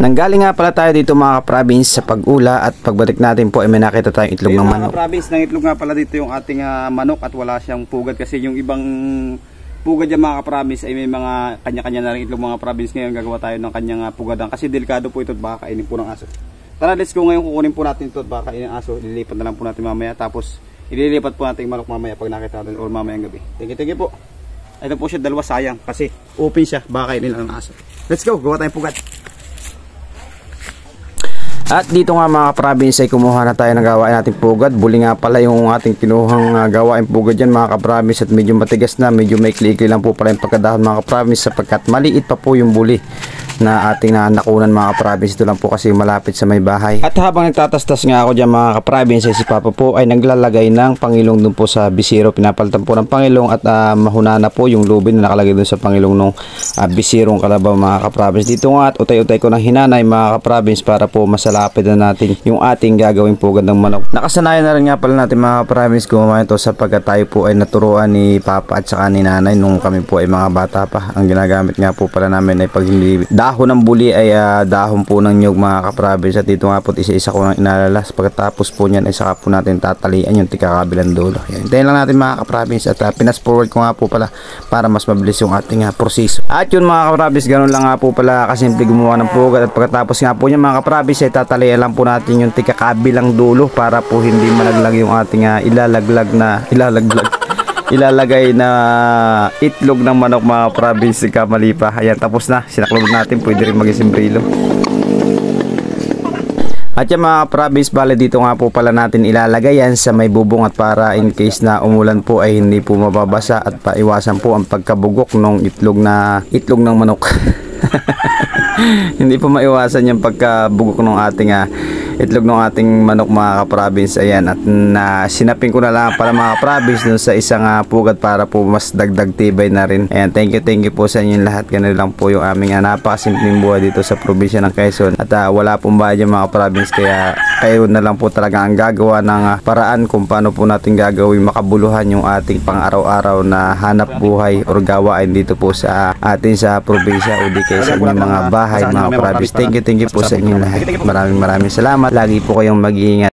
Nanggaling nga pala tayo dito mga ka-province sa pag-ula at pagbalik natin po ay may nakita tayong itlog ng manok. Mga ka-province, ng itlog nga pala dito yung ating manok at wala siyang pugad kasi yung ibang pugad yan mga ka-province ay may mga kanya-kanya na rin itlog mga province. Ngayon gagawa tayo ng kanyang pugadan kasi delikado po ito at baka kainin po ng aso. Tara, let's go. Ngayon kukunin po natin ito at baka kainin ng aso. Ililipat na lang po natin mamaya tapos ililipat po natin yung manok mamaya pag nakita natin or mamayang gabi. Thank you po. Ito po siya, dalawa, sayang kasi open siya, baka kainin lang ng aso. Let's go, gawa tayong pugad. At dito nga mga ka-province ay kumuha na tayo ng gawain nating pugad. Buli nga pala yung ating kinuhang gawain pugad dyan mga ka-province at medyo matigas na, medyo may klikli lang po pala yung pagkadahon mga ka-province sapagkat maliit pa po yung buli na ating nakunan mga ka-province. Ito lang po kasi malapit sa may bahay. At habang nagtatastas nga ako dyan mga ka-province ay si Papa po ay naglalagay ng pangilong dun po sa bisiro. Pinapalitan po ng pangilong at mahuna na po yung lubid na nakalagay dun sa pangilong nung bisirong kalabaw mga ka-province. Dito nga at utay-utay ko ng hinanay mga ka-province para po masalapit na natin yung ating gagawing pugad ng manok. Nakasanayan na rin nga pala natin mga ka-province gumawa ito sapagkat tayo po ay naturuan ni Papa at saka ni Nanay nung kami po ay mga bata pa. Ang ginagamit nga po pala namin ay pag hindi dahon ng buli ay dahon po ng nyug mga ka-province at dito nga po isa-isa ko nang inalalas. Pagkatapos po niyan ay saka po natin tatalian yung tikakabilang dulo. Hintayin lang natin mga ka-province at pinas forward ko nga po pala para mas mabilis yung ating proseso. At yun mga ka-province, ganun lang nga po pala kasimple gumawa ng pugad at pagkatapos nga po niyan mga ka-province ay tatalian lang po natin yung tikakabilang dulo para po hindi malaglag yung ating ilalagay na itlog ng manok mga province kamali pa. Ayan, tapos na, sinaklog natin, pwede rin mag-isimbrilo. At yung mga province, bale dito nga po pala natin ilalagay yan sa may bubong at para in case na umulan po ay hindi po mababasa at paiwasan po ang pagkabugok ng itlog ng manok. Hindi po maiwasan yung pagkabugok ng ating itlog ng ating manok mga ka-province. Ayan, at sinapin ko na lang para mga ka-province dun sa isang pugad para po mas dagdag tibay na rin. Ayan, thank you po sa inyo lahat. Ganun lang po yung aming napakasimpleng buhay dito sa probinsya ng Quezon at wala pong bayad yung mga ka-province kaya kayo na lang po talaga ang gagawa ng paraan kung paano po natin gagawin makabuluhan yung ating pang-araw-araw na hanap buhay or gawain dito po sa atin sa probinsya o di kayo sa inyong mga bahay mga ka-province. Thank you po sa inyo lahat. Maraming salamat. Lagi po kayong mag-iingat.